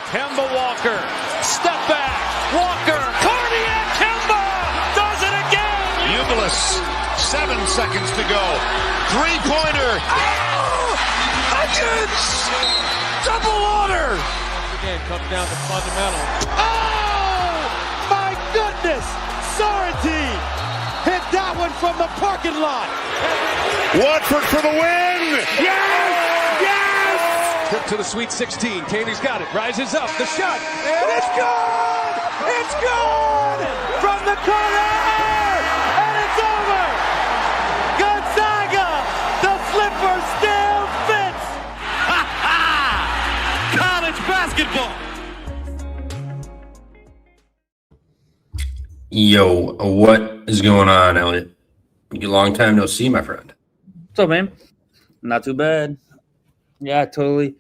Kemba Walker, step back, Walker, cardiac Kemba, does it again! Ubilis, 7 seconds to go. Three-pointer. Oh! Huggins! Double order! Again, comes down to fundamental. Oh! My goodness! Sorrentine hit that one from the parking lot. Watford for the win! Yes! Yes! Trip to the Sweet 16. Taylor's got it. Rises up. The shot. And it's good! It's good! From the corner! And it's over! Gonzaga! The flipper still fits! Ha ha! College basketball! Yo, what is going on, Elliot? Long time no see, my friend. What's up, man? Not too bad. Yeah, totally.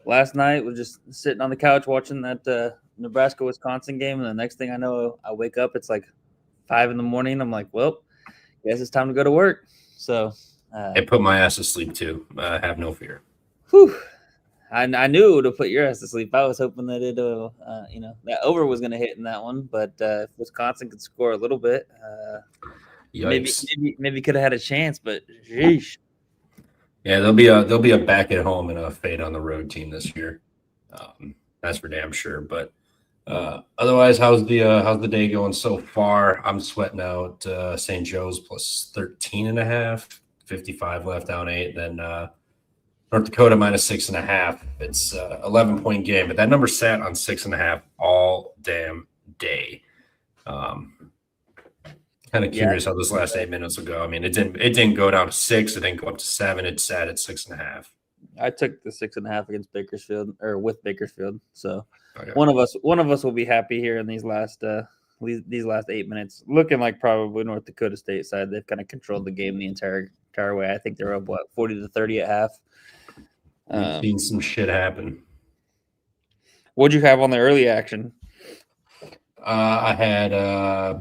Last night was just sitting on the couch watching that Nebraska-Wisconsin game, and the next thing I know, I wake up. It's like 5 in the morning. I'm like, well, guess it's time to go to work. So It put my ass to sleep too. Have no fear. Whew. I knew it would have put your ass to sleep. I was hoping that that over was going to hit in that one, but if Wisconsin could score a little bit, maybe could have had a chance. But sheesh. Yeah, there'll be a back at home and a fade on the road team this year. That's for damn sure. But otherwise, how's the day going so far? I'm sweating out St. Joe's plus 13.5, 55 left, down 8. Then North Dakota minus 6.5. It's 11-point game, but that number sat on 6.5 all damn day. Kind of curious how this last 8 minutes will go. I mean, it didn't go down to 6. It didn't go up to 7. It sat at 6.5. I took the 6.5 against Bakersfield, or with Bakersfield. So one of us will be happy here in these last 8 minutes. Looking like probably North Dakota State side. They've kind of controlled the game the entire way. I think they're up 40-30 at half. We've seen some shit happen. What'd you have on the early action? I had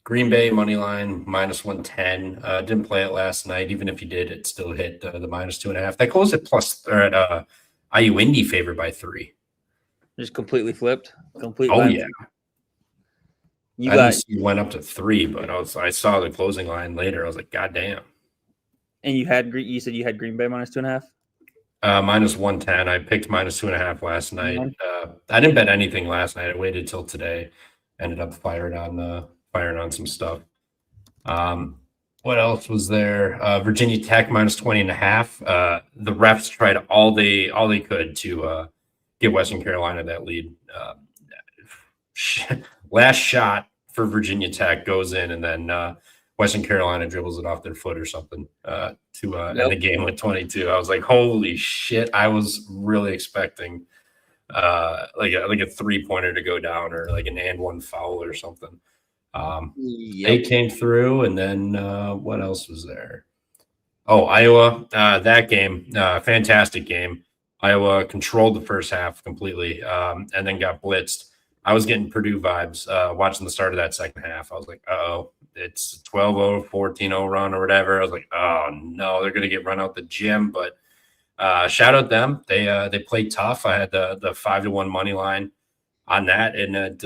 Green Bay money line minus 110. Didn't play it last night. Even if you did, it still hit the minus 2.5. That closed at plus or at IU Indy favored by 3. Just completely flipped. Yeah. You went up to 3, but I saw the closing line later. I was like, God damn. And you said you had Green Bay minus 2.5. Minus 110. I picked minus 2.5 last night. I didn't bet anything last night. I waited till today. Ended up firing on some stuff. What else was there? Virginia Tech minus 20.5. The refs tried all they could to give Western Carolina that lead. Last shot for Virginia Tech goes in, and then Western Carolina dribbles it off their foot or something to end the game with 22. I was like, holy shit! I was really expecting like a 3-pointer to go down or like an and one foul or something. They came through, and then what else was there? Oh, Iowa, that game, fantastic game. Iowa controlled the first half completely, and then got blitzed. I was getting Purdue vibes watching the start of that second half. I was like, uh-oh, it's 12-0, 14-0 run or whatever. I was like, oh, no, they're going to get run out the gym. But shout out them. They played tough. I had the 5-1 money line on that, and it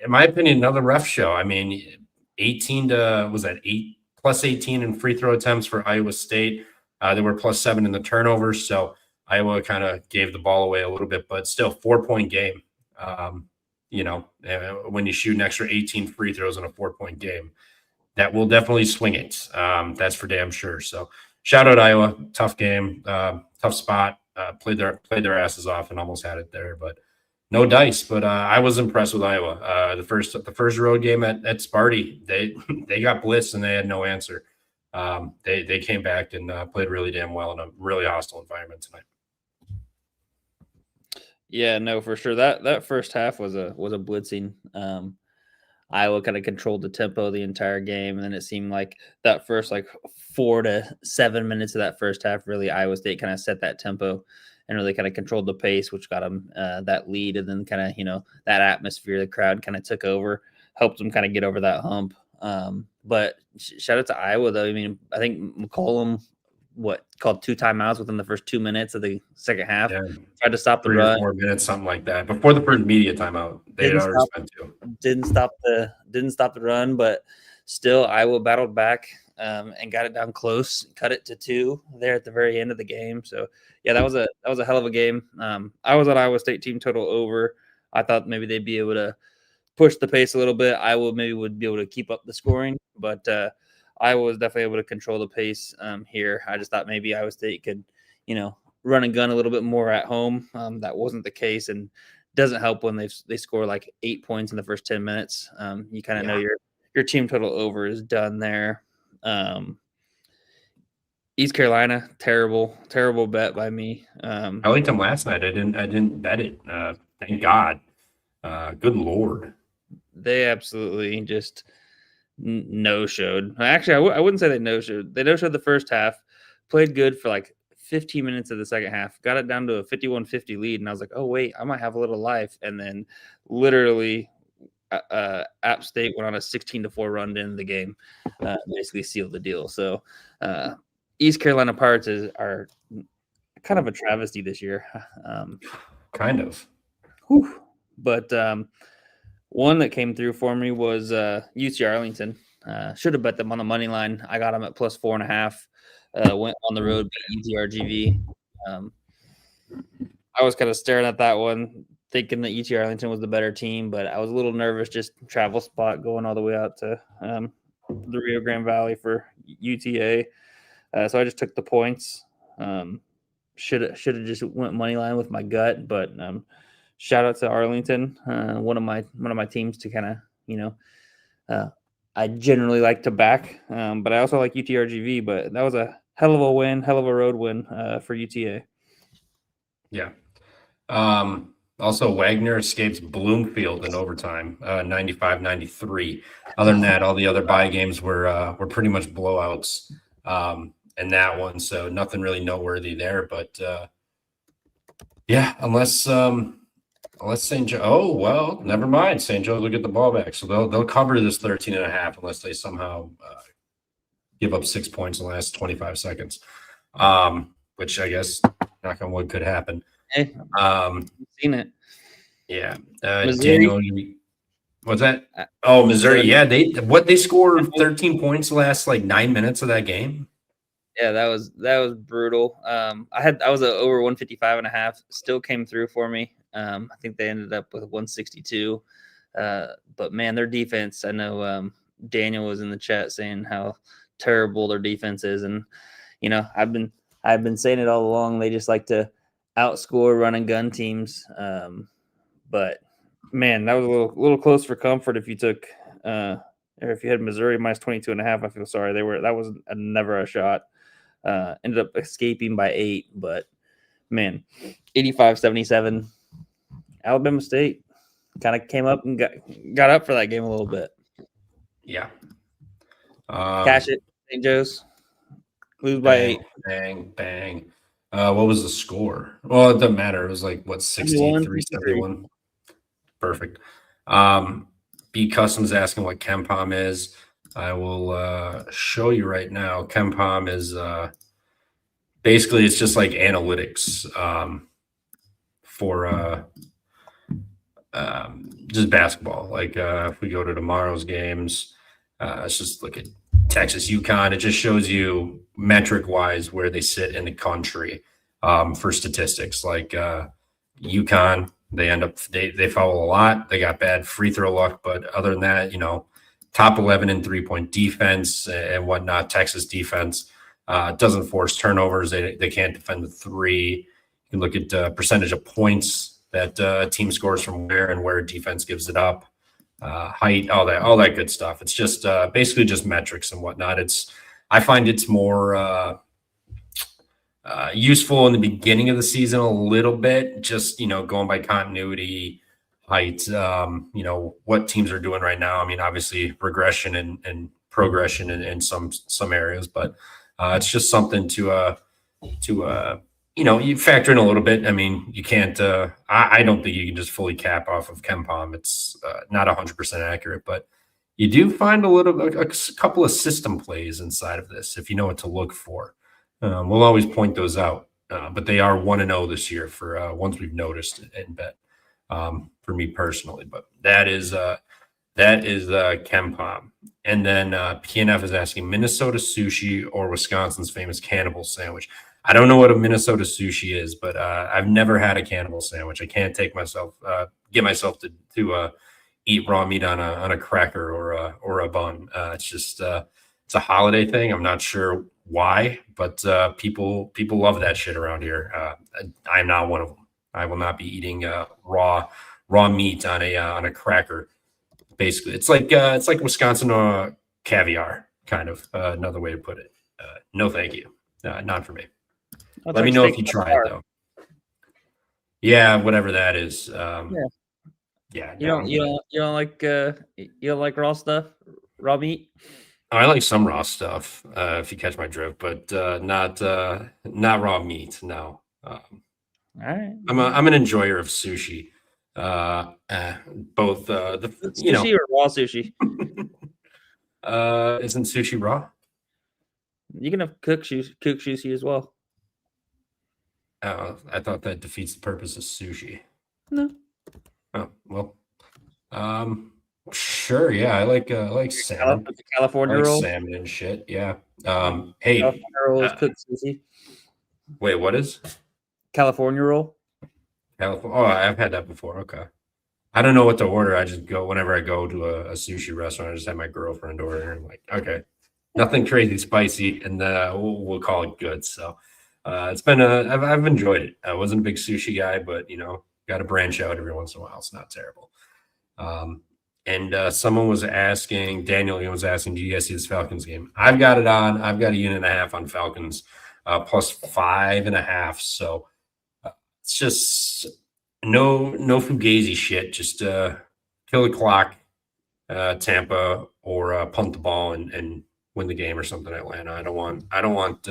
in my opinion, another ref show. I mean, 18 to was that 8 plus 18 in free throw attempts for Iowa State. They were plus 7 in the turnovers, so Iowa kind of gave the ball away a little bit, but still 4-point game. When you shoot an extra 18 free throws in a 4-point game, that will definitely swing it. That's for damn sure. So shout out Iowa, tough game, tough spot. Played their asses off and almost had it there, but. No dice, but I was impressed with Iowa. The first road game at Sparty, they got blitzed and they had no answer. They came back and played really damn well in a really hostile environment tonight. Yeah, no, for sure. That first half was a blitzing. Iowa kind of controlled the tempo the entire game, and then it seemed like that first 4 to 7 minutes of that first half, really Iowa State kind of set that tempo and really kind of controlled the pace, which got them that lead. And then kind of, that atmosphere, the crowd kind of took over, helped them kind of get over that hump. But shout out to Iowa, though. I mean, I think McCollum called 2 timeouts within the first 2 minutes of the second half. Yeah. Tried to stop the 3 run. or 4 minutes, something like that. Before the first media timeout, they had already spent 2. Didn't stop the run, but still Iowa battled back and got it down close, cut it to 2 there at the very end of the game. So yeah, that was a hell of a game. I was on Iowa State team total over. I thought maybe they'd be able to push the pace a little bit. Iowa maybe would be able to keep up the scoring, but Iowa was definitely able to control the pace here. I just thought maybe Iowa State could, run and gun a little bit more at home. That wasn't the case, and doesn't help when they score like 8 points in the first 10 minutes. You kind of know your team total over is done there. East Carolina, terrible bet by me. I liked them last night. I didn't bet it. Thank God. Good Lord. They absolutely just no-showed. Actually, I wouldn't say they no-showed. They no-showed the first half, played good for like 15 minutes of the second half, got it down to a 51-50 lead, and I was like, oh, wait, I might have a little life. And then literally App State went on a 16-4 run to end the game, basically sealed the deal. So East Carolina Pirates are kind of a travesty this year. Kind of. Whew. But one that came through for me was UC Arlington. Should have bet them on the money line. I got them at plus 4.5. Went on the road, beat ETRGV. I was kind of staring at that one, thinking that UC Arlington was the better team, but I was a little nervous, just travel spot going all the way out to the Rio Grande Valley for UTA. So I just took the points. Should have just went money line with my gut, but shout out to Arlington, one of my teams to kind of I generally like to back, but I also like UTRGV. But that was a hell of a win, hell of a road win for UTA. Yeah. Also, Wagner escapes Bloomfield in overtime, 95-93. Other than that, all the other bye games were pretty much blowouts in that one, so nothing really noteworthy there. But yeah, unless St. Joe. Oh well, never mind. St. Joe's will get the ball back, so they'll cover this 13.5 unless they somehow give up 6 points in the last 25 seconds, which I guess knock on wood could happen. Hey, you've seen it. Yeah. Missouri? Daniel, what's that? Oh, Missouri. Yeah, they scored 13 points the last like 9 minutes of that game. Yeah, that was brutal. I was over 155.5. Still came through for me. I think they ended up with 162. But man, their defense. I know Daniel was in the chat saying how terrible their defense is, and I've been saying it all along. They just like to outscore run and gun teams. But man, that was a little close for comfort if you took or if you had Missouri minus 22.5. I feel sorry. That was never a shot. Ended up escaping by 8, but man, 85-77. Alabama State kind of came up and got up for that game a little bit. Yeah. Cash it, St. Joe's. Lose by 8. Bang. What was the score? Well, it doesn't matter. It was like, 63-71. Perfect. B Customs asking what KenPom is. I will show you right now. KenPom is basically it's just like analytics for just basketball. Like if we go to tomorrow's games, let's just look at Texas UConn. It just shows you metric wise where they sit in the country for statistics. Like UConn, they end up they foul a lot. They got bad free throw luck, but other than that, top 11 in 3-point defense and whatnot. Texas defense doesn't force turnovers. They can't defend the 3. You can look at percentage of points that a team scores from where defense gives it up, height, all that good stuff. It's just basically just metrics and whatnot. I find it's more useful in the beginning of the season a little bit, just going by continuity, height, what teams are doing right now. I mean, obviously regression and progression in some areas, but it's just something to you factor in a little bit. I mean, you can't. I don't think you can just fully cap off of KenPom. It's not 100% accurate, but you do find a couple of system plays inside of this if you know what to look for. We'll always point those out, but they are 1-0 this year for ones we've noticed in bet for me personally. But that is Kempom. And then PNF is asking Minnesota sushi or Wisconsin's famous cannibal sandwich. I don't know what a Minnesota sushi is, but I've never had a cannibal sandwich. I can't get myself to eat raw meat on a cracker or a bun. It's just it's a holiday thing. I'm not sure why, but people love that shit around here. I'm not one of them. I will not be eating raw meat on a cracker. Basically, it's like Wisconsin caviar, kind of another way to put it. No, thank you, not for me. Let me know if you try it though. Yeah, whatever that is. Yeah. You don't like raw stuff, raw meat. I like some raw stuff, if you catch my drift, but not raw meat. No. All right. I'm an enjoyer of sushi. Both sushi or raw sushi. Isn't sushi raw? You can have cook sushi as well. I thought that defeats the purpose of sushi. No. Oh well. Sure. Yeah, I like salmon. California roll. Salmon and shit. Yeah. Hey. California roll is cooked sushi. Wait, what is California roll? California. Oh, I've had that before. Okay. I don't know what to order. I just go whenever I go to a sushi restaurant. I just have my girlfriend order, and I'm like, okay, nothing crazy spicy, and we'll call it good. So it's been I've enjoyed it. I wasn't a big sushi guy, but got to branch out every once in a while. It's not terrible. And someone was asking, Daniel was asking, do you guys see this Falcons game? I've got it on. I've got a unit and a half on Falcons, plus 5.5. So it's just no fugazi shit. Just kill the clock, Tampa, or punt the ball and win the game or something. Atlanta. I don't want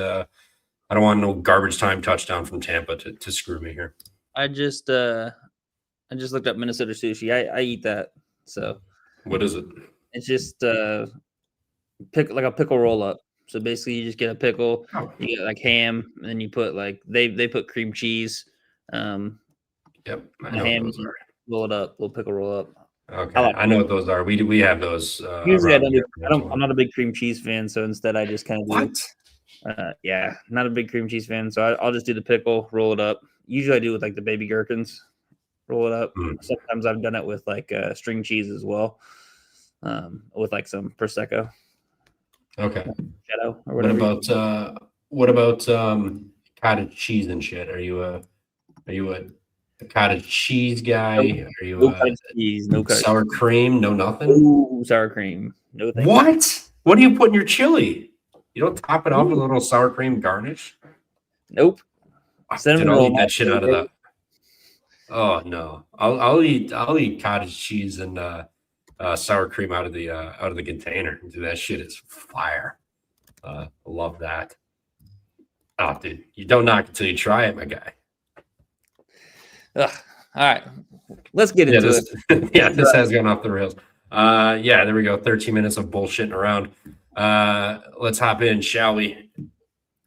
no garbage time touchdown from Tampa to screw me here. I just looked up Minnesota sushi. I eat that. So what is it? It's just like a pickle roll up. So basically you just get a pickle, you get like ham, and then you put they put cream cheese. Yep. I know ham, what those are. Roll it up, little pickle roll up. Okay. I know what those are. We have those. Usually I'm not a big cream cheese fan, so instead I just kind of do not a big cream cheese fan. So I'll just do the pickle, roll it up. Usually I do it with like the baby gherkins. Roll it up. Sometimes I've done it with like string cheese as well, with like some prosecco. Okay. Ghetto or whatever. What about cottage cheese and shit? Are you a cottage cheese guy? Are you cottage cheese? No cottage sour cream? No nothing. Ooh, sour cream. No thank What? What do you put in your chili? You don't top it off with a little sour cream garnish? Nope. Dude, I'll eat that shit out of that. Oh no, I'll eat cottage cheese and sour cream out of the container. Dude, that shit is fire. Love that. Oh, dude, you don't knock it till you try it, my guy. All right, let's get into it. Yeah, this has gone off the rails. There we go. 13 minutes of bullshitting around. Let's hop in, shall we?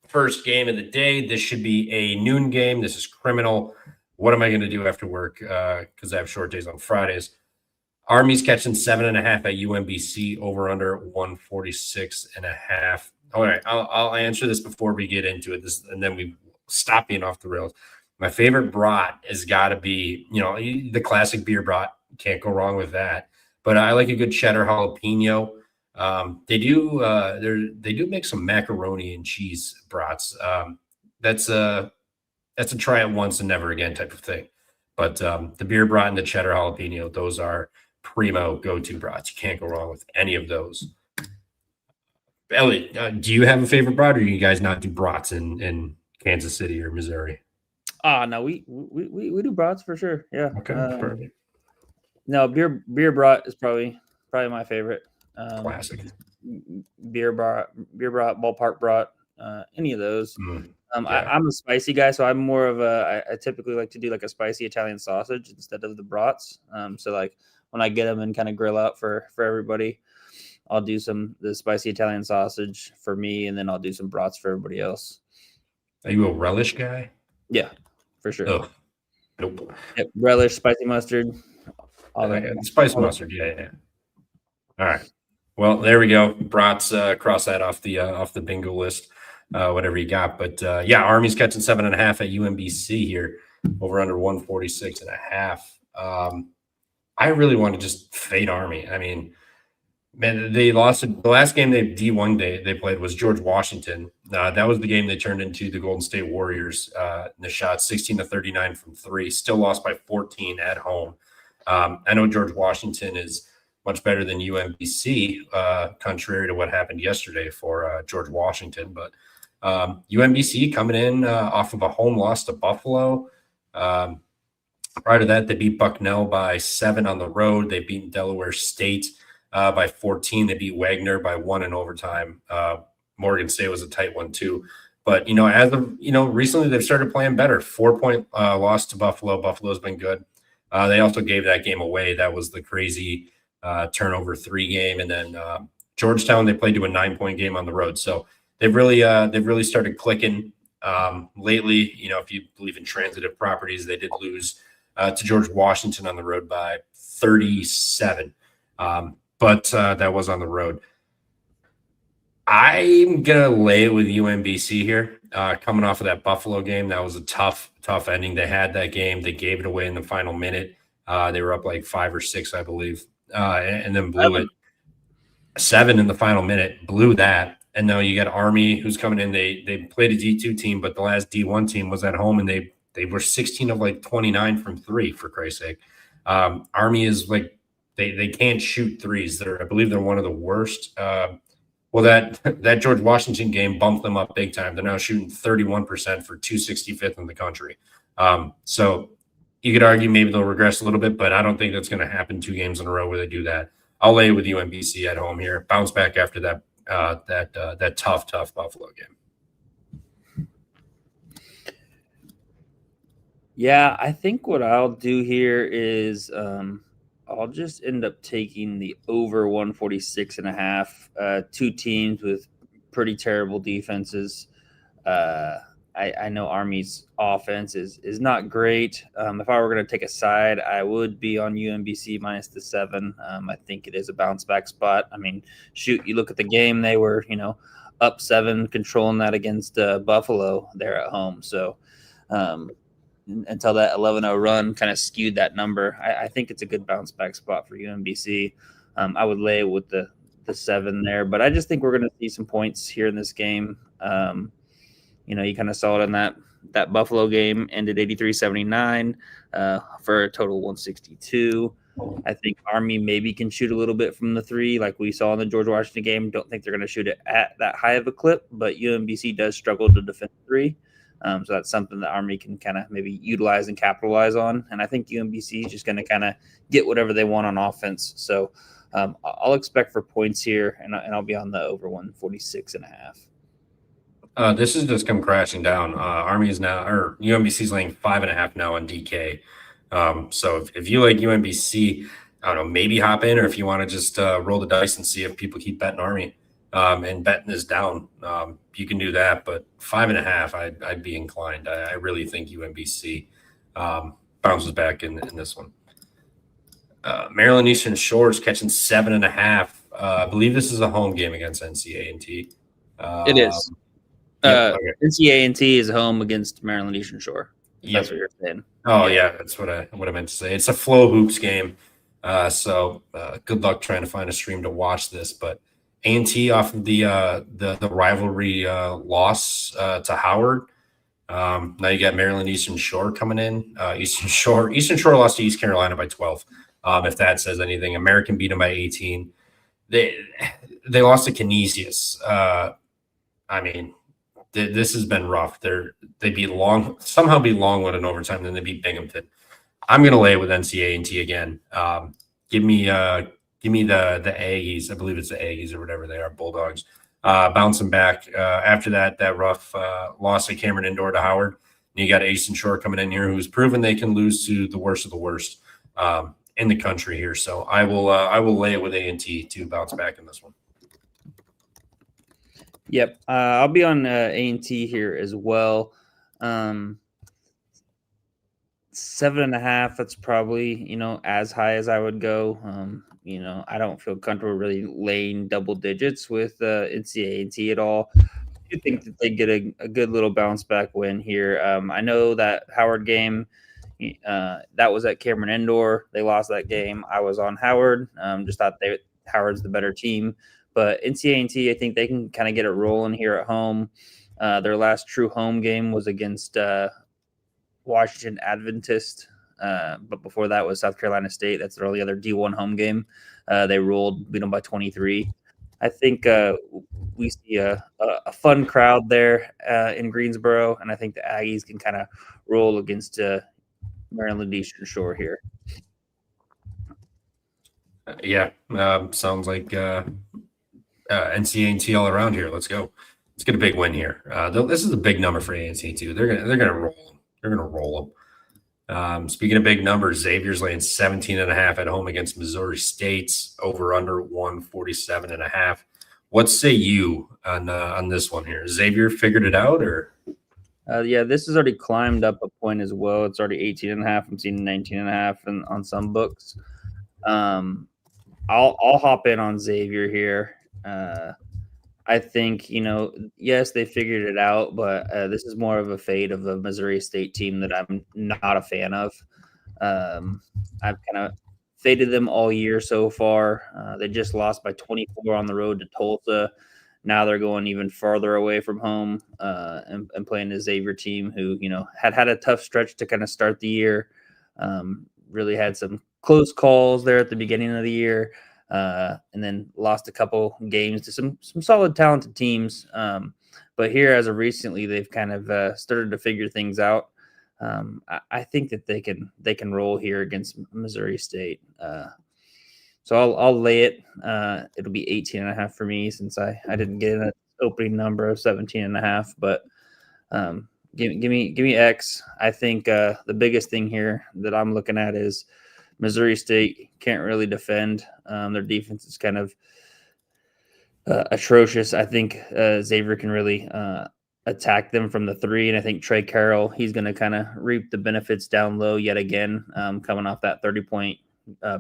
First game of the day. This should be a noon game. This is criminal. What am I going to do after work? Because I have short days on Fridays. Army's catching 7.5 at UMBC, over under 146.5. All right, I'll answer this before we get into it. And then we stop being off the rails. My favorite brat has got to be, the classic beer brat. Can't go wrong with that. But I like a good cheddar jalapeno. They do make some macaroni and cheese brats. That's a try it once and never again type of thing. But the beer brat and the cheddar jalapeno, those are primo go-to brats. You can't go wrong with any of those. Elliot, do you have a favorite brat, or do you guys not do brats in Kansas City or Missouri? No, we do brats for sure. Yeah. Okay, perfect. No, beer brat is probably my favorite. Classic. Beer brat, ballpark brat, any of those. Yeah. I'm a spicy guy, so I'm more of I typically like to do like a spicy Italian sausage instead of the brats. So like when I get them and kind of grill out for everybody, I'll do the spicy Italian sausage for me, and then I'll do some brats for everybody else. Are you a relish guy? Yeah, for sure. Oh, nope. Yep, relish, spicy mustard, all that. Spice mustard. Yeah. All right. Well, there we go. Brats, cross that off the bingo list. Whatever you got, but Army's catching 7.5 at UMBC here, over under 146.5. I really want to just fade Army. I mean, man, they lost the last game D1 they played was George Washington. That was the game they turned into the Golden State Warriors. The shot 16-39 from 3, still lost by 14 at home. I know George Washington is much better than UMBC, contrary to what happened yesterday for George Washington. But UMBC coming in off of a home loss to Buffalo. Prior to that, they beat Bucknell by 7 on the road. They beat Delaware State by 14. They beat Wagner by 1 in overtime. Morgan State was a tight one too. But, as of, recently they've started playing better. 4-point loss to Buffalo. Buffalo's been good. They also gave that game away. That was the crazy turnover 3 game. And then Georgetown, they played to a 9-point game on the road. So they've really started clicking lately. If you believe in transitive properties, they did lose to George Washington on the road by 37. But that was on the road. I'm going to lay it with UMBC here. Coming off of that Buffalo game, that was a tough ending. They had that game. They gave it away in the final minute. They were up like 5 or 6, I believe, and then blew it. 7 in the final minute, blew that. And now you got Army, who's coming in. They played a D2 team, but the last D1 team was at home, and they were 16 of like 29 from 3, for Christ's sake. Army is like they can't shoot threes. I believe they're one of the worst. That George Washington game bumped them up big time. They're now shooting 31% for 265th in the country. So you could argue maybe they'll regress a little bit, but I don't think that's going to happen 2 games in a row where they do that. I'll lay with UMBC at home here. Bounce back after that tough Buffalo game. Yeah, I think what I'll do here is I'll just end up taking the over 146.5. 2 teams with pretty terrible defenses. I know Army's offense is not great. If I were going to take a side, I would be on UMBC minus the 7. I think it is a bounce back spot. I mean, shoot, you look at the game, they were, up 7, controlling that against Buffalo there at home. So until that 11-0 run kind of skewed that number, I think it's a good bounce back spot for UMBC. I would lay it with the 7 there, but I just think we're going to see some points here in this game. You kind of saw it in that Buffalo game, ended 83-79 for a total 162. I think Army maybe can shoot a little bit from the 3 like we saw in the George Washington game. Don't think they're going to shoot it at that high of a clip, but UMBC does struggle to defend 3. So that's something that Army can kind of maybe utilize and capitalize on. And I think UMBC is just going to kind of get whatever they want on offense. So I'll expect for points here, and I'll be on the over 146.5. This has just come crashing down. Army is now, or UMBC is laying 5.5 now on DK. So if you like UMBC, I don't know, maybe hop in, or if you want to just roll the dice and see if people keep betting Army and betting is down, you can do that. But 5.5, I'd be inclined. I really think UMBC bounces back in this one. Maryland Eastern Shore is catching 7.5. I believe this is a home game against Ncaa. It is. Ncaa is home against Maryland Eastern Shore. That's what you're saying. Oh yeah, that's what I meant to say. It's a Flow Hoops game, so good luck trying to find a stream to watch this. But A&T off of the rivalry loss to Howard. Now you got Maryland Eastern Shore coming in. Eastern Shore lost to East Carolina by 12. If that says anything, American beat them by 18. They lost to Canisius. I mean, this has been rough. They beat Longwood in overtime, then they beat Binghamton. I'm gonna lay it with Ncaa again. Give me the Aggies. I believe it's the Aggies or whatever they are, Bulldogs. Bouncing back after that rough loss at Cameron Indoor to Howard. And you got Eastern Shore coming in here, who's proven they can lose to the worst of the worst in the country here. So I will lay it with A&T to bounce back in this one. Yep. I'll be on A&T here as well. 7.5. That's probably, as high as I would go. I don't feel comfortable really laying double digits with NCAA at all. I do think that they get a good little bounce back win here. I know that Howard game, that was at Cameron Indoor. They lost that game. I was on Howard. Just thought Howard's the better team. But NCAA, I think they can kind of get it rolling here at home. Their last true home game was against Washington Adventist. But before that was South Carolina State. That's their only other D1 home game. They beat them by 23. I think we see a fun crowd there in Greensboro, and I think the Aggies can kind of roll against Maryland Eastern Shore here. Sounds like NCAA all around here. Let's go. Let's get a big win here. This is a big number for NCAA. They're gonna roll them. They're gonna roll them. Speaking of big numbers, Xavier's laying 17.5 at home against Missouri State's over under 147.5. What say you on this one here? Xavier figured it out, or? This has already climbed up a point as well. It's already 18.5. I'm seeing 19.5 on some books. I'll hop in on Xavier here. I think, yes, they figured it out, but this is more of a fade of a Missouri State team that I'm not a fan of. I've kind of faded them all year so far. They just lost by 24 on the road to Tulsa. Now they're going even farther away from home and playing the Xavier team who, had a tough stretch to kind of start the year. Really had some close calls there at the beginning of the year. And then lost a couple games to some solid, talented teams. But here, as of recently, they've kind of started to figure things out. I think that they can roll here against Missouri State. So I'll lay it. It'll be 18.5 for me since I didn't get an opening number of 17.5. But give me X. I think the biggest thing here that I'm looking at is Missouri State can't really defend. Their defense is kind of atrocious. I think Xavier can really attack them from the 3, and I think Trey Carroll, he's going to kind of reap the benefits down low yet again, coming off that 30-point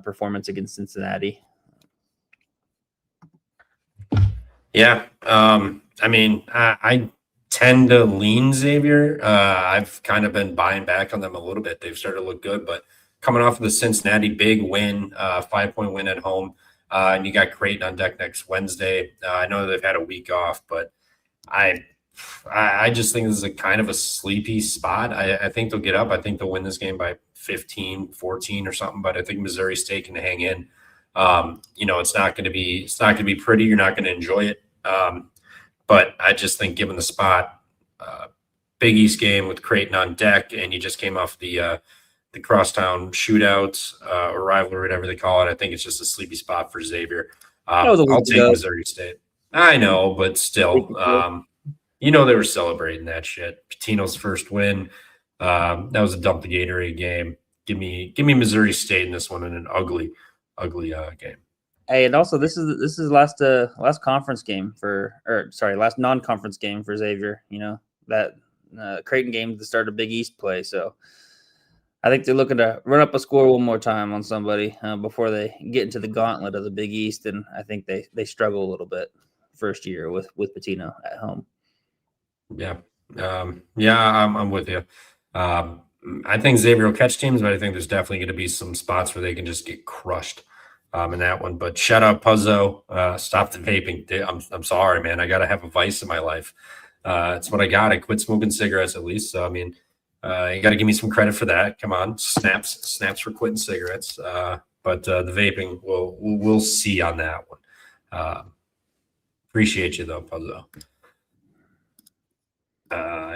performance against Cincinnati. Yeah, I tend to lean Xavier. I've kind of been buying back on them a little bit. They've started to look good, but coming off of the Cincinnati big win, 5-point win at home, and you got Creighton on deck next Wednesday. I know they've had a week off, but I just think this is a kind of a sleepy spot. I think they'll get up. I think they'll win this game by 15, 14 or something, but I think Missouri State can hang in. It's not going to be pretty. You're not going to enjoy it. But I just think given the spot, Big East game with Creighton on deck, and you just came off the crosstown shootout or rivalry, whatever they call it. I think it's just a sleepy spot for Xavier. I'll take Missouri State. I know, but still, they were celebrating that shit. Pitino's first win. That was a dump the Gatorade game. Give me Missouri State in this one in an ugly game. Hey, and also this is last conference game last non-conference game for Xavier. That Creighton game at the start of Big East play. So I think they're looking to run up a score one more time on somebody before they get into the gauntlet of the Big East, and I think they struggle a little bit first year with Pitino at home. Yeah, I'm with you. I think Xavier will catch teams, but I think there's definitely going to be some spots where they can just get crushed in that one. But shout out Puzzo, stop the vaping. I'm sorry, man. I got to have a vice in my life. It's what I got. I quit smoking cigarettes at least. So you got to give me some credit for that. Come on, snaps for quitting cigarettes. But the vaping, we'll see on that one. Appreciate you though, Puzzo.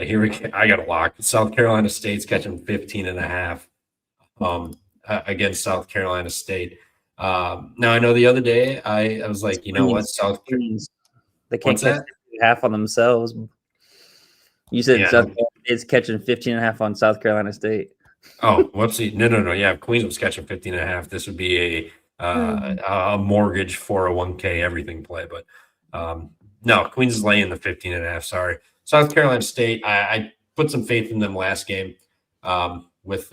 Here we go. I got a lock. South Carolina State's catching 15.5 against South Carolina State. Now I know the other day I was like, you know what, South Carolina, they can't catch half on themselves. You said South Carolina is catching 15.5 on South Carolina State. Oh, whoopsie. No. Yeah, if Queens was catching 15.5, this would be a mortgage 401k everything play. But No, Queens is laying the 15.5. Sorry. South Carolina State, I put some faith in them last game with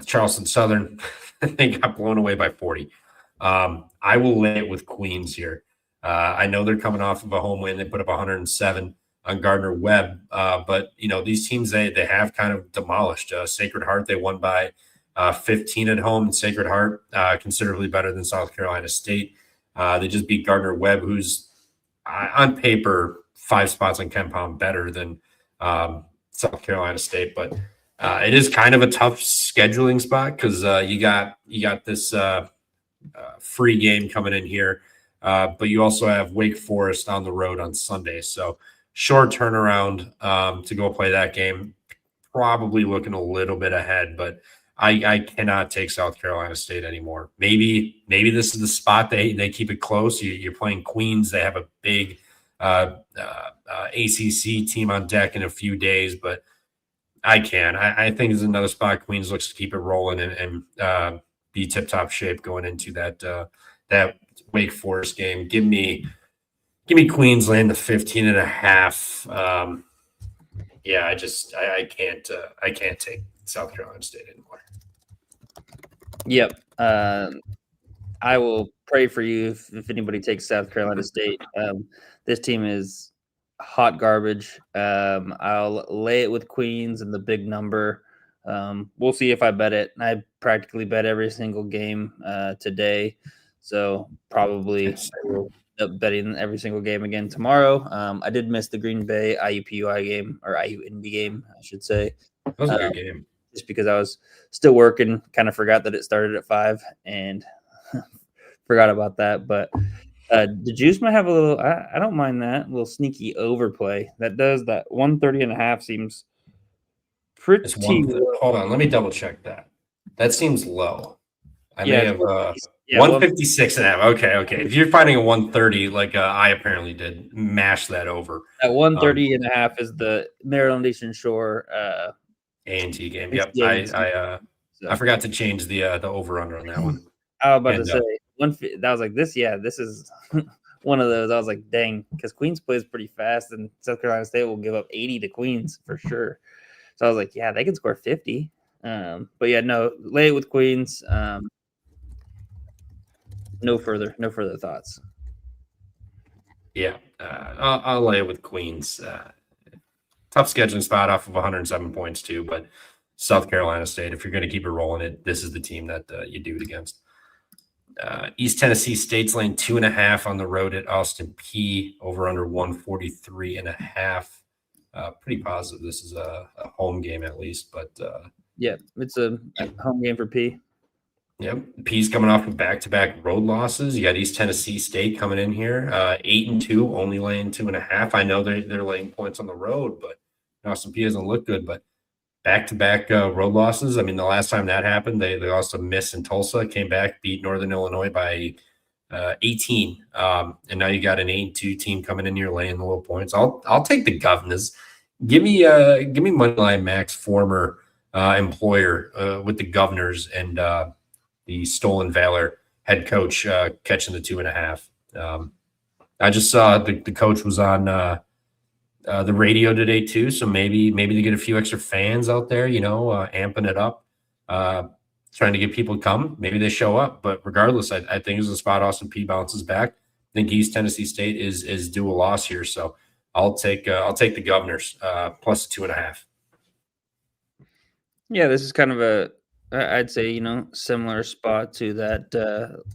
Charleston Southern. They got blown away by 40. I will lay it with Queens here. I know they're coming off of a home win. They put up 107 on Gardner-Webb. But, these teams, they have kind of demolished. Sacred Heart, they won by 15 at home. And Sacred Heart, considerably better than South Carolina State. They just beat Gardner-Webb, who's on paper 5 spots on KenPom better than South Carolina State. But it is kind of a tough scheduling spot because you got this free game coming in here. But you also have Wake Forest on the road on Sunday. So short turnaround to go play that game. Probably looking a little bit ahead, but I cannot take South Carolina State anymore. Maybe this is the spot they keep it close. You're playing Queens. They have a big ACC team on deck in a few days, but I think there's another spot. Queens looks to keep it rolling and be tip-top shape going into that Wake Forest game. Give me Queens laying the 15.5. I can't take South Carolina State anymore. Yep. I will pray for you if anybody takes South Carolina State. This team is hot garbage. I'll lay it with Queens and the big number. We'll see if I bet it. I practically bet every single game today, so probably I will end up betting every single game again tomorrow. I did miss the Green Bay IUPUI game, or IUNB game, I should say. That was a good game. Just because I was still working, kind of forgot that it started at 5 and forgot about that. But the juice might have a little, I don't mind that, a little sneaky overplay. That 130.5 seems pretty low. Hold on, let me double check that. That seems low. I may have 156.5. Okay. If you're finding a 130, like I apparently did, mash that over. At 130.5 is the Maryland Eastern Shore A&T game. Yep. I forgot to change the over under on that one. I was about to say that was like this. Yeah, this is one of those. I was like, dang, because Queens plays pretty fast, and South Carolina State will give up 80 to Queens for sure. So I was like, yeah, they can score 50. But yeah, no, lay it with Queens. No further thoughts. Yeah, I'll lay it with Queens. Tough scheduling spot off of 107 points too, but South Carolina State, if you're going to keep it rolling, this is the team that you do it against. East Tennessee State's laying 2.5 on the road at Austin Peay, over under 143.5. Pretty positive this is a home game at least, but yeah, it's a home game for Peay. Yep, Peay's coming off of back-to-back road losses. You got East Tennessee State coming in here, 8-2, only laying 2.5. I know they're laying points on the road, but Austin Peay doesn't look good. But back-to-back road losses. I mean, the last time that happened, they lost a miss in Tulsa, came back, beat Northern Illinois by 18, and now you got an 8-2 team coming in here laying the low points. I'll take the Governors. Give me Moneyline Mac's former employer with the Governors and the Stolen Valor head coach catching the 2.5. I just saw the coach was on the radio today too, so maybe they get a few extra fans out there, amping it up, trying to get people to come. Maybe they show up, but regardless, I think it's a spot Austin Peay bounces back. I think East Tennessee State is due a loss here, so I'll take the Governors plus 2.5. Yeah, this is kind of I'd say, similar spot to that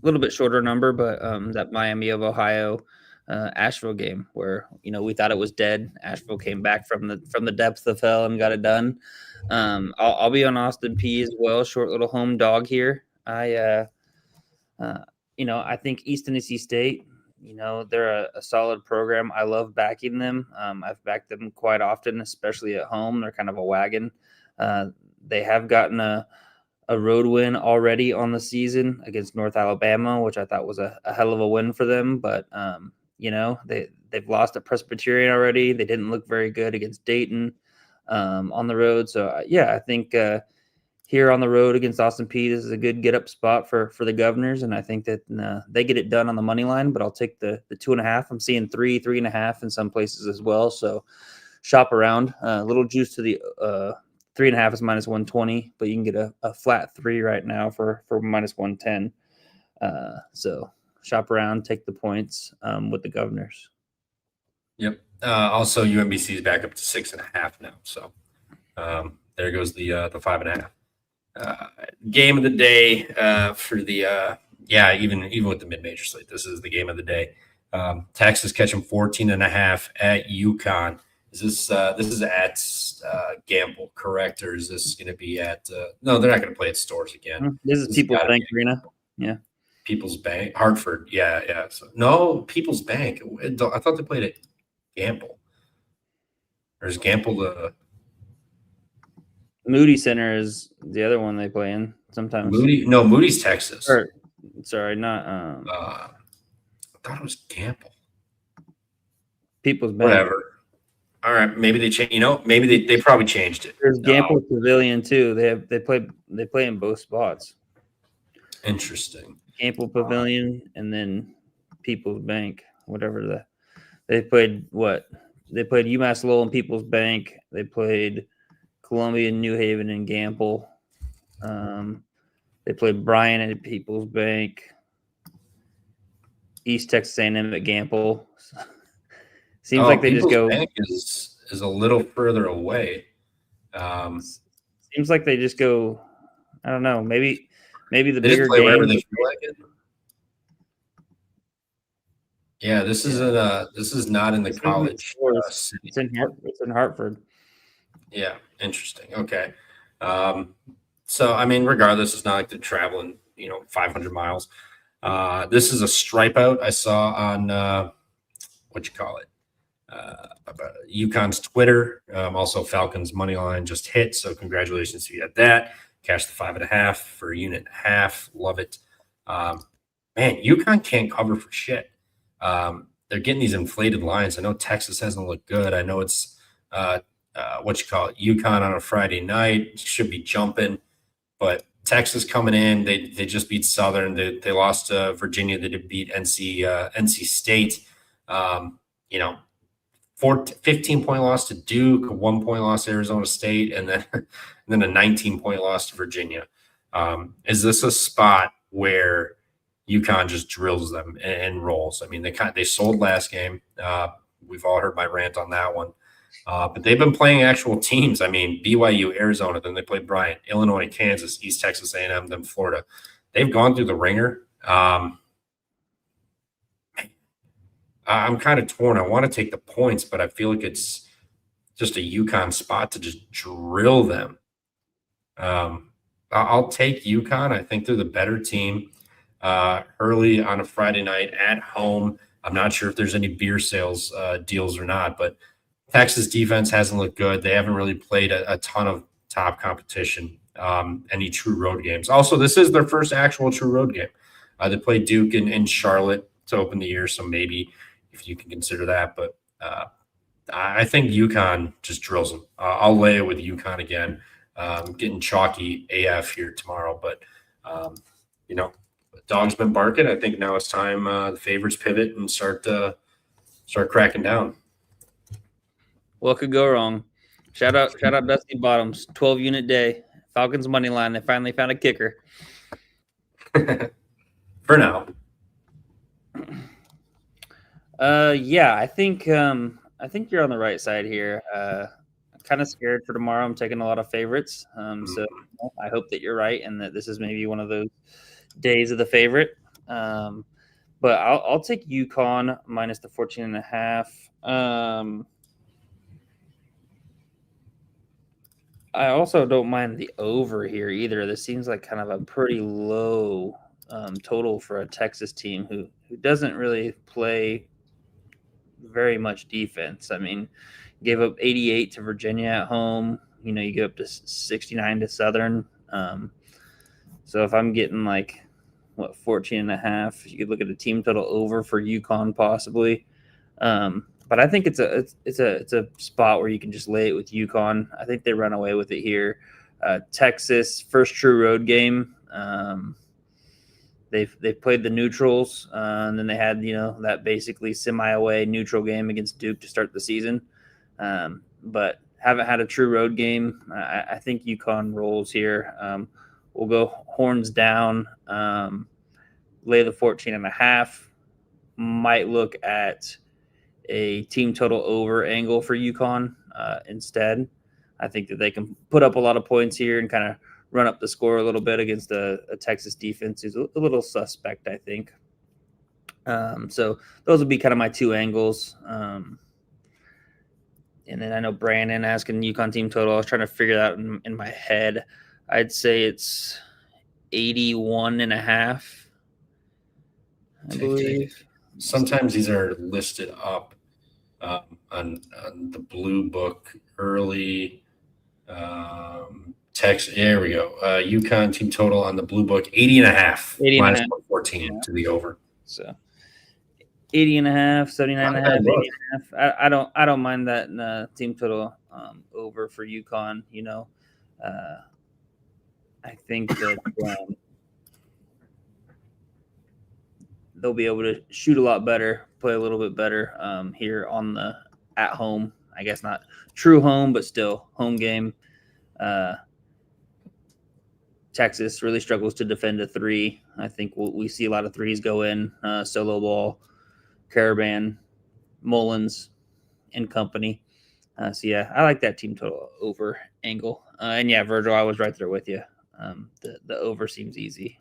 little bit shorter number, but that Miami of Ohio Asheville game where, we thought it was dead. Asheville came back from the depths of hell and got it done. I'll be on Austin Peay as well. Short little home dog here. I think East Tennessee State, they're a solid program. I love backing them. I've backed them quite often, especially at home. They're kind of a wagon. They have gotten a road win already on the season against North Alabama, which I thought was a hell of a win for them. But, they've lost at Presbyterian already. They didn't look very good against Dayton on the road. So, I think here on the road against Austin Peay. This is a good get up spot for the Governors, and I think that they get it done on the money line. But I'll take the 2.5. I'm seeing 3.5 in some places as well. So shop around. A little juice to the 3.5 is -120, but you can get a flat 3 right now for -110. So shop around, take the points with the Governors. Yep. Also, UMBC is back up to 6.5 now. So there goes the 5.5. Game of the day for the even with the mid-major slate, this is the game of the day. Texas catching 14.5 at UConn. Is this is at Gamble, correct, or is this going to be at? No, they're not going to play at Stores again. This is People's Bank Arena. Yeah, People's Bank, Hartford. Yeah. So, no, People's Bank. I thought they played at Gamble. Or is Gamble the Moody Center is the other one they play in sometimes. Moody's Texas. Sorry, not. I thought it was Gamble. People's Bank. Whatever. All right, maybe they changed. Maybe they probably changed it. There's Gamble Pavilion too. They play in both spots. Interesting. Gamble Pavilion and then People's Bank, whatever they played. What they played UMass Lowell and People's Bank. They played Columbia, New Haven, and Gamble. They played Bryan at People's Bank. East Texas A&M at Gamble. Seems like they People's just go. Bank is a little further away. Seems like they just go. I don't know. Maybe the They bigger just play wherever game. they feel like it. Yeah, this is not in the college city. It's in Hartford. Yeah, interesting. Okay. So I mean, regardless, it's not like they're traveling, 500 miles. This is a stripe out I saw on UConn's Twitter. Also, Falcons money line just hit, so congratulations to you at that. Cash the 5.5 for a unit and a half. Love it. Man, UConn can't cover for shit. They're getting these inflated lines. I know Texas hasn't looked good. I know it's UConn on a Friday night. Should be jumping, but Texas coming in. They just beat Southern. They lost to Virginia. They did beat NC State. 15-point loss to Duke, a 1-point loss to Arizona State, and then a 19-point loss to Virginia. Is this a spot where UConn just drills them and rolls? I mean, they sold last game. We've all heard my rant on that one. But they've been playing actual teams. I mean, BYU, Arizona, then they played Bryant, Illinois, Kansas, East Texas A&M, then Florida. They've gone through the ringer. I'm kind of torn. I want to take the points, but I feel like it's just a UConn spot to just drill them. I'll take UConn. I think they're the better team. Early on a Friday night at home. I'm not sure if there's any beer sales deals or not, but Texas defense hasn't looked good. They haven't really played a ton of top competition, any true road games. Also, this is their first actual true road game. They played Duke in Charlotte to open the year, so maybe if you can consider that. But I think UConn just drills them. I'll lay it with UConn again. Getting chalky AF here tomorrow, but dog's been barking. I think now it's time the favorites pivot and start cracking down. What could go wrong? Shout out Dusty Bottoms, 12-unit day. Falcons money line. They finally found a kicker. For now. Yeah, I think you're on the right side here. I'm kind of scared for tomorrow. I'm taking a lot of favorites. So I hope that you're right and that this is maybe one of those days of the favorite. But I'll take UConn minus the 14.5. I also don't mind the over here either. This seems like kind of a pretty low total for a Texas team who doesn't really play very much defense. I mean, gave up 88 to Virginia at home. You give up to 69 to Southern. So if I'm getting 14.5, you could look at a team total over for UConn possibly. But I think it's a spot where you can just lay it with UConn. I think they run away with it here. Texas, first true road game. They've played the neutrals, and then they had that basically semi-away neutral game against Duke to start the season, but haven't had a true road game. I think UConn rolls here. We'll go horns down, lay the 14.5. Might look at a team total over angle for UConn instead. I think that they can put up a lot of points here and kind of run up the score a little bit against a Texas defense who's a little suspect, I think. So those would be kind of my two angles. And then I know Brandon asking UConn team total. I was trying to figure that out in my head. I'd say it's 81.5, I believe. Sometimes these are listed up on the blue book early. Text, there we go. UConn team total on the blue book 80.5, minus 14 to the over. So 80.5, 79.5, 80.5. I don't mind that team total over for UConn. I think that they'll be able to shoot a lot better, play a little bit better here on the at home. I guess not true home, but still home game. Texas really struggles to defend a three. I think we see a lot of threes go in, solo ball, Caravan, Mullins, and company. So, yeah, I like that team total over angle. And, yeah, Virgil, I was right there with you. The over seems easy,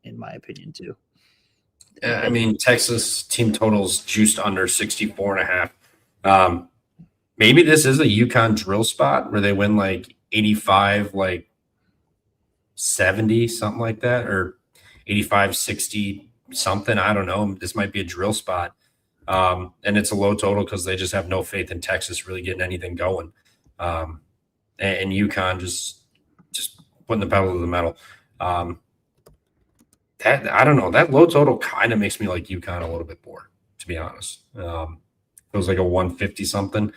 in my opinion, too. I mean, Texas team totals juiced under 64.5. Maybe this is a UConn drill spot where they win like 85, like 70, something like that, or 85, 60 something. I don't know. This might be a drill spot. And it's a low total because they just have no faith in Texas really getting anything going. And UConn just putting the pedal to the metal. I don't know. That low total kind of makes me like UConn a little bit more, to be honest. It was like a 150 something.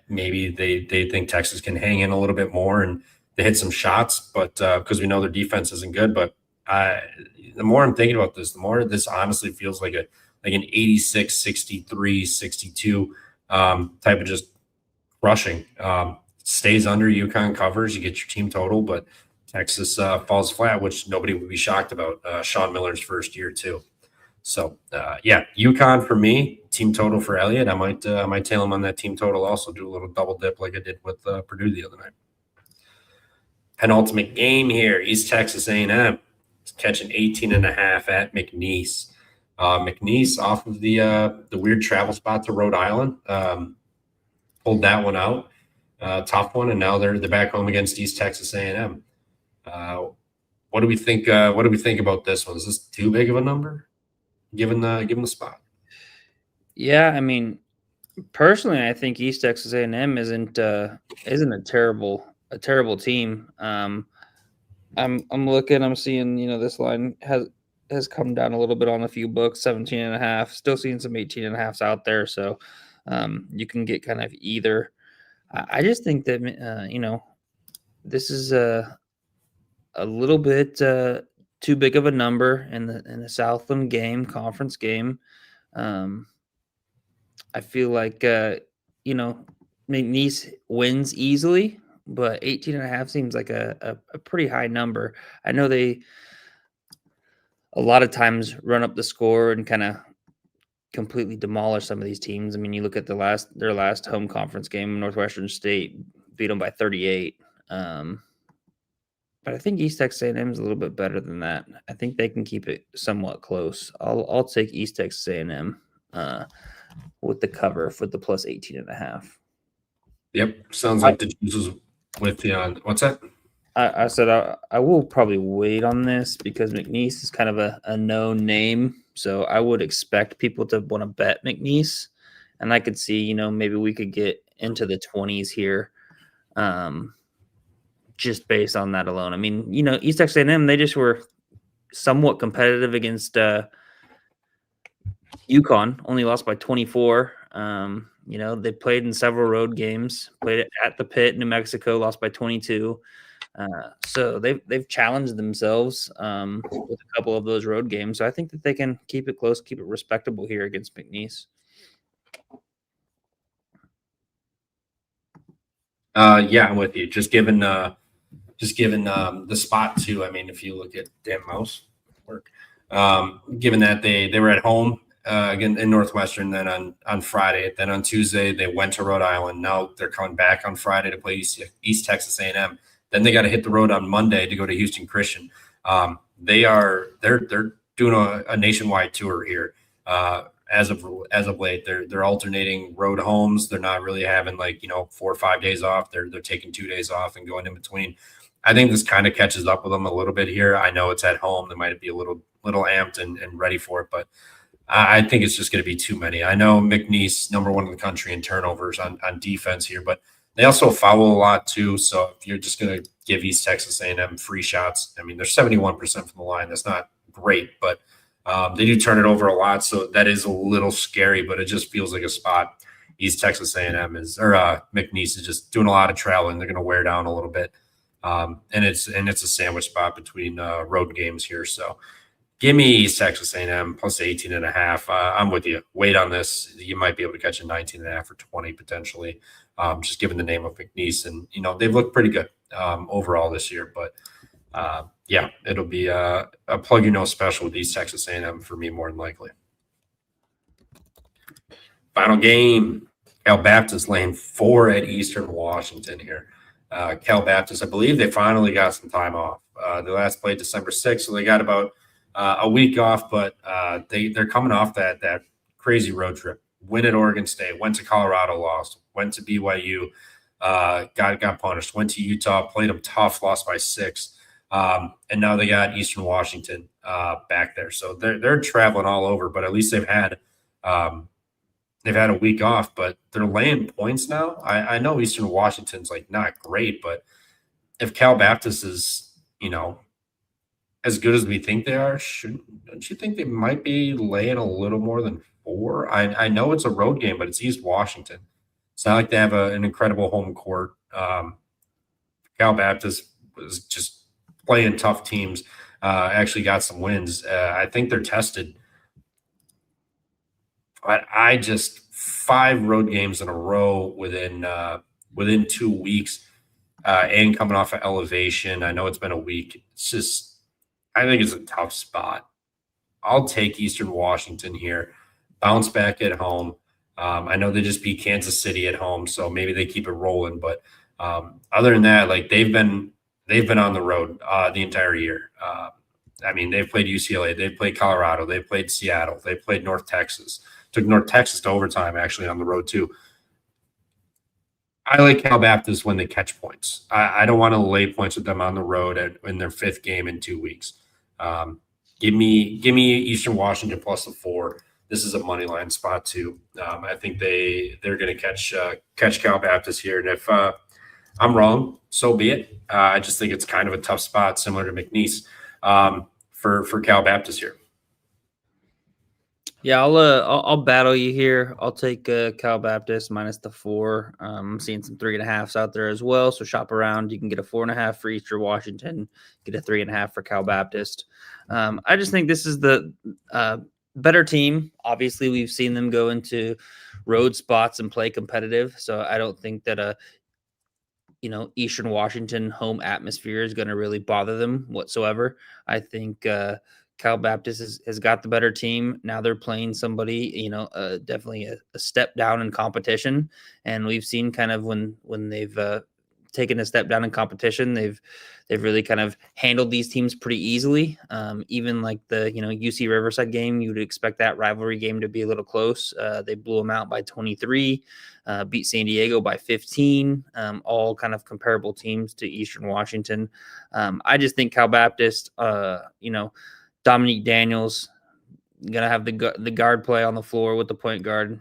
Maybe they think Texas can hang in a little bit more and they hit some shots, but because we know their defense isn't good. But the more I'm thinking about this, the more this honestly feels like an 86, 63, 62 type of just rushing. Stays under, UConn covers, you get your team total, but Texas falls flat, which nobody would be shocked about. Sean Miller's first year too. So yeah, UConn for me, team total for Elliott. I might tail him on that team total. Also do a little double dip like I did with Purdue the other night. Penultimate game here, East Texas A&M catching 18.5 at McNeese. McNeese off of the weird travel spot to Rhode Island, pulled that one out, tough one, and now they're back home against East Texas A&M. What do we think? What do we think about this one? Is this too big of a number, given the spot? Yeah, I mean, personally, I think East Texas A&M isn't a terrible team. I'm looking, I'm seeing, this line has come down a little bit on a few books, 17.5, still seeing some 18.5s out there. So you can get kind of either. I just think that, this is a little bit too big of a number in the Southland game, conference game. I feel like, McNeese wins easily, but 18.5 seems like a pretty high number. I know they a lot of times run up the score and kind of completely demolish some of these teams. I mean, you look at their last home conference game, Northwestern State beat them by 38. But I think East Texas A&M is a little bit better than that. I think they can keep it somewhat close. I'll take East Texas A&M with the cover for the plus 18.5. Yep, sounds like the juices with the what's that? I said I will probably wait on this because McNeese is kind of a known name, so I would expect people to want to bet McNeese, and I could see maybe we could get into the 20s here, just based on that alone. I mean, East Texas A&M, they just were somewhat competitive against UConn, only lost by 24. They played in several road games, played at the Pit, New Mexico, lost by 22. So they've challenged themselves with a couple of those road games. So I think that they can keep it close, keep it respectable here against McNeese. Yeah, I'm with you. Just given the spot too. I mean, if you look at damn mouse work, given that they were at home again in Northwestern, then on Friday, then on Tuesday they went to Rhode Island. Now they're coming back on Friday to play East Texas A&M. Then they got to hit the road on Monday to go to Houston Christian. They're doing a nationwide tour here. As of late, they're alternating road homes. They're not really having 4 or 5 days off. They're taking 2 days off and going in between. I think this kind of catches up with them a little bit here. I know it's at home. They might be a little amped and ready for it, but I think it's just going to be too many. I know McNeese, number 1 in the country in turnovers on defense here, but they also foul a lot too. So if you're just going to give East Texas A&M free shots, I mean, they're 71% from the line. That's not great, but they do turn it over a lot. So that is a little scary, but it just feels like a spot East Texas A&M McNeese is just doing a lot of traveling. They're going to wear down a little bit. And it's a sandwich spot between road games here. So give me East Texas A&M plus 18.5. I'm with you. Wait on this. You might be able to catch a 19.5 or 20 potentially, just given the name of McNeese. And, they've looked pretty good overall this year. But, yeah, it'll be a plug-your-nose special with East Texas A&M for me more than likely. Final game, Cal Baptist laying 4 at Eastern Washington here. Cal Baptist, I believe they finally got some time off. They last played December 6th, so they got about a week off, but they're coming off that crazy road trip. Win at Oregon State, went to Colorado, lost, went to BYU, got punished, went to Utah, played them tough, lost by 6. And now they got Eastern Washington back there. So they're traveling all over, but at least they've had a week off, but they're laying points now. I know Eastern Washington's not great, but if Cal Baptist is, as good as we think they are, don't you think they might be laying a little more than 4? I know it's a road game, but it's East Washington. It's not like they have an incredible home court. Cal Baptist was just playing tough teams, actually got some wins. I think they're tested. But 5 road games in a row within 2 weeks, and coming off of elevation. I know it's been a week. I think it's a tough spot. I'll take Eastern Washington here. Bounce back at home. I know they just beat Kansas City at home, so maybe they keep it rolling. But other than that, they've been on the road the entire year. I mean, they've played UCLA, they've played Colorado, they've played Seattle, they've played North Texas. Took North Texas to overtime, actually, on the road too. I like Cal Baptist when they catch points. I don't want to lay points with them on the road in their 5th game in 2 weeks. Give me Eastern Washington plus the 4. This is a money line spot too. I think they're going to catch Cal Baptist here, and if I'm wrong, so be it. I just think it's kind of a tough spot, similar to McNeese, for Cal Baptist here. Yeah, I'll battle you here. I'll take Cal Baptist minus the 4. I'm seeing some 3.5s out there as well. So shop around. You can get a 4.5 for Eastern Washington, get a 3.5 for Cal Baptist. I just think this is the better team. Obviously, we've seen them go into road spots and play competitive. So I don't think that Eastern Washington home atmosphere is going to really bother them whatsoever. I think Cal Baptist has got the better team. Now they're playing somebody, definitely a step down in competition. And we've seen kind of when they've taken a step down in competition, they've really kind of handled these teams pretty easily. Even like the, UC Riverside game, you would expect that rivalry game to be a little close. They blew them out by 23, beat San Diego by 15, all kind of comparable teams to Eastern Washington. I just think Cal Baptist, Dominique Daniels gonna have the guard play on the floor with the point guard.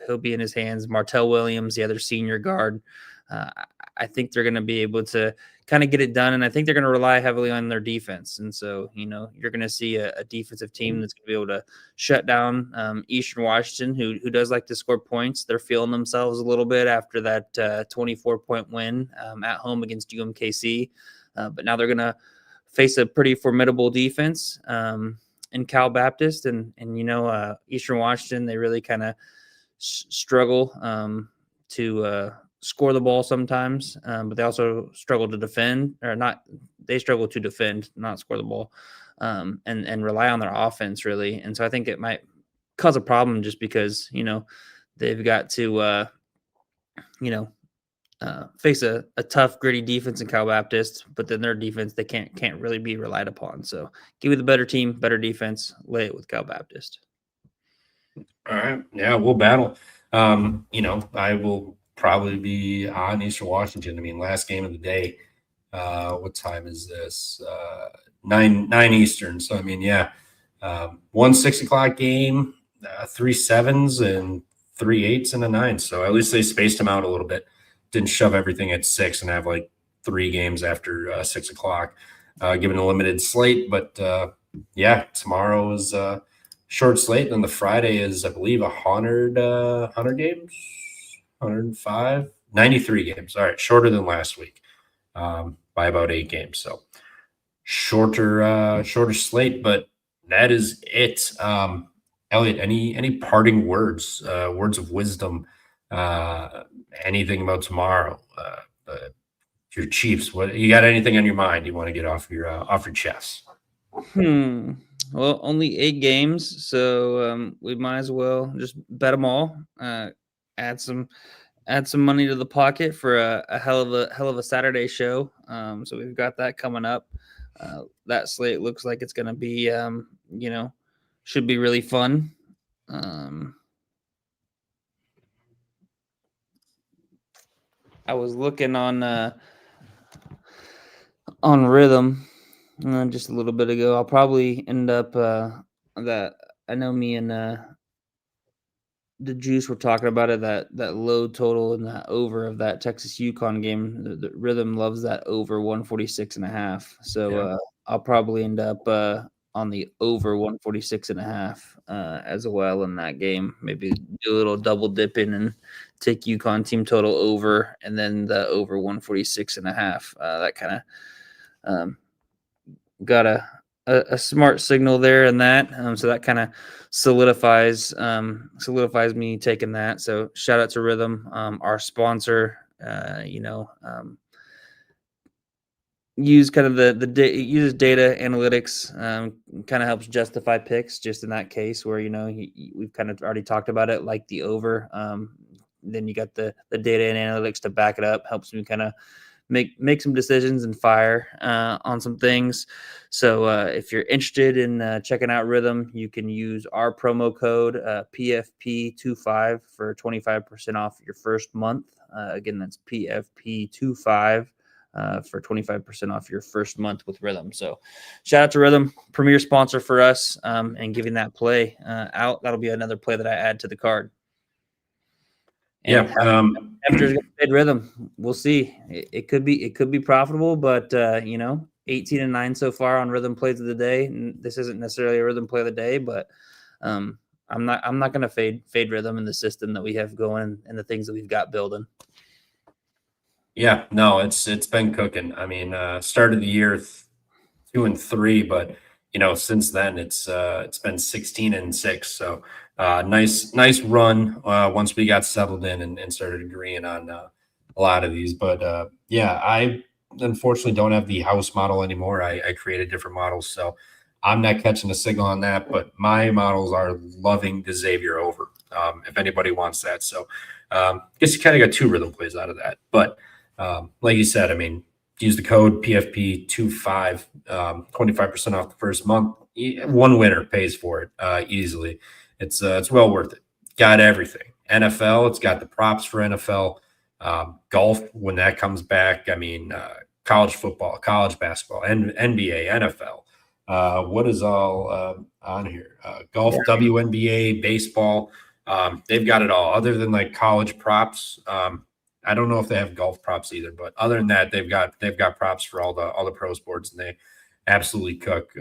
He'll be in his hands. Martell Williams, the other senior guard, I think they're going to be able to kind of get it done. And I think they're going to rely heavily on their defense. And so, you're going to see a defensive team that's going to be able to shut down Eastern Washington, who does like to score points. They're feeling themselves a little bit after that 24-point win at home against UMKC. But now they're going to face a pretty formidable defense in Cal Baptist. And Eastern Washington, they really kind of struggle to score the ball sometimes, but they also struggle to defend, or not. They struggle to defend, not score the ball, and rely on their offense really. And so I think it might cause a problem just because they've got to face a tough, gritty defense in Cal Baptist, but then their defense they can't really be relied upon. So give me the better team, better defense, lay it with Cal Baptist. All right, yeah, we'll battle. I will probably be on Eastern Washington. I mean, last game of the day. What time is this? 9 Eastern. So I mean, yeah, 1 6 o'clock game, 3 7s and 3 8s and a 9. So at least they spaced them out a little bit. Didn't shove everything at 6 and have like 3 games after 6 o'clock, given a limited slate. But yeah, tomorrow is short slate, and the Friday is, I believe, 100 games. 105, 93 games. All right, shorter than last week by about 8 games. So shorter slate, but that is it. Elliot, any parting words, words of wisdom, anything about tomorrow? Your Chiefs, what you got? Anything on your mind you want to get off your chest? Well, only 8 games, so we might as well just bet them all. Add some money to the pocket for a hell of a Saturday show. So we've got that coming up. That slate looks like it's going to be, should be really fun. I was looking on Rhythm just a little bit ago. I'll probably end up that I know me and the Juice were talking about it, that low total and that over of that Texas UConn game. The Rhythm loves that over 146.5. So yeah. I'll probably end up on the over 146.5 as well in that game. Maybe do a little double dip in and take UConn team total over, and then the over 146.5. That kind of got a smart signal there in that. So that kind of solidifies me taking that. So shout out to Rhythm, our sponsor. Use kind of uses data analytics, kind of helps justify picks just in that case where, we've kind of already talked about it, like the over. Then you got the data and analytics to back it up, helps me kind of make some decisions and fire on some things. So if you're interested in checking out Rhythm, you can use our promo code PFP25 for 25% off your first month. Again, that's PFP25 for 25% off your first month with Rhythm. So shout out to Rhythm, premier sponsor for us, and giving that play out. That'll be another play that I add to the card. And after it's paid Rhythm, we'll see. It could be profitable, but 18-9 so far on Rhythm plays of the day. And this isn't necessarily a Rhythm play of the day, but I'm not going to fade Rhythm in the system that we have going and the things that we've got building. Yeah, no, it's been cooking. I mean, started the year 2-3, but since then it's been 16-6. So nice run once we got settled in and started agreeing on a lot of these. But yeah, I unfortunately don't have the house model anymore. I created different models, so I'm not catching a signal on that. But my models are loving the Xavier over. If anybody wants that, so I guess you kind of got 2 Rhythm plays out of that. But like you said, I mean, use the code PFP25, 25% off the first month. One winner pays for it easily. It's well worth it. Got everything. NFL, it's got the props for NFL. Golf, when that comes back, I mean, college football, college basketball, NBA, NFL. What is all on here? Golf, WNBA, baseball. They've got it all. Other than like college props, I don't know if they have golf props either, but other than that, they've got props for all the pro sports, and they absolutely cook.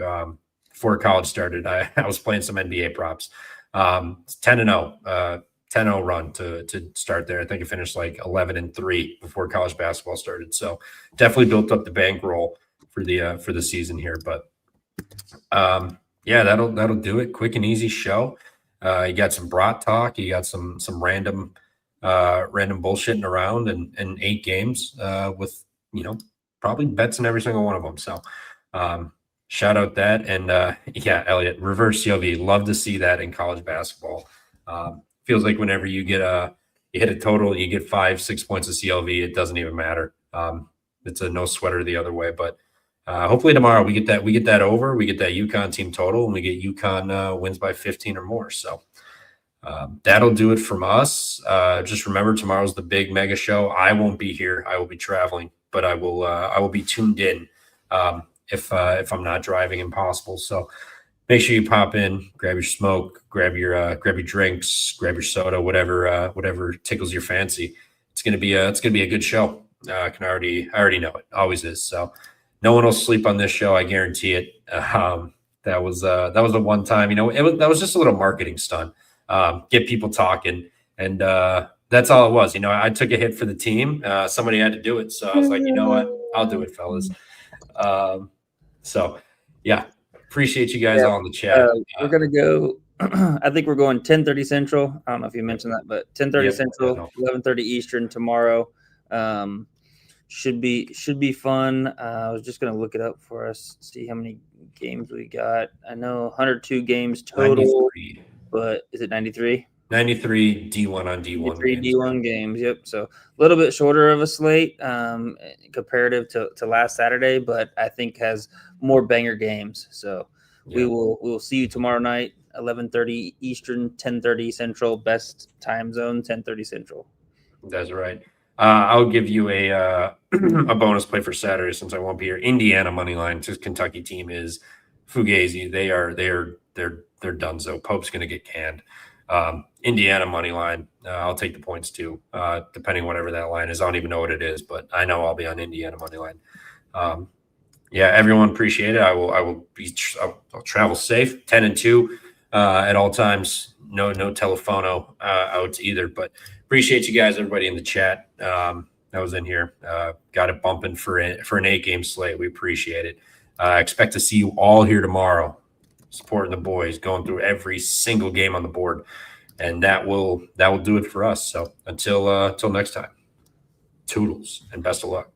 Before college started, I was playing some NBA props. 10-0, 10-0 run to start there. I think it finished like 11-3 before college basketball started. So definitely built up the bankroll for the season here. But yeah, that'll do it. Quick and easy show. You got some brat talk. You got some random bullshitting around, and 8 games with probably bets in every single one of them. So shout out that, and yeah, Elliot, reverse CLV. Love to see that in college basketball. Feels like whenever you hit a total, you get 5-6 points of CLV, it doesn't even matter. It's a no sweater the other way, but hopefully tomorrow we get that over. We get that UConn team total, and we get UConn wins by 15 or more. So that'll do it from us. Just remember, tomorrow's the big mega show. I won't be here. I will be traveling, but I will be tuned in if I'm not driving impossible. So make sure you pop in, grab your smoke, grab your drinks, grab your soda, whatever tickles your fancy. It's gonna be a good show. I already know it. Always is. So no one will sleep on this show. I guarantee it. That was the one time. That was just a little marketing stunt. Get people talking, and that's all it was. I took a hit for the team. Somebody had to do it, so I was like, you know what, I'll do it, fellas. So yeah, appreciate you guys all in the chat. We're gonna go. I think we're going 10:30 Central. I don't know if you mentioned that, but 10:30 Central, 11:30 Eastern tomorrow. Should be fun. I was just gonna look it up for us, see how many games we got. I know 102 games total. 93. But is it 93? 93 D1 on D1. 3 D1 games. Yep. So a little bit shorter of a slate comparative to last Saturday, but I think has more banger games. So we will see you tomorrow night, 11:30 Eastern, 10:30 Central. Best time zone, 10:30 Central. That's right. I'll give you a bonus play for Saturday since I won't be here. Indiana money line. This Kentucky team is Fugazi. They're donezo. Pope's going to get canned. Indiana money line. I'll take the points too, depending whatever that line is. I don't even know what it is, but I know I'll be on Indiana money line. Yeah, everyone appreciate it. I'll travel safe. 10-2 at all times. No telephono outs either. But appreciate you guys, everybody in the chat that was in here. Got it bumping for an 8-game slate. We appreciate it. Expect to see you all here tomorrow, supporting the boys, going through every single game on the board, and that will do it for us. So until next time, toodles and best of luck.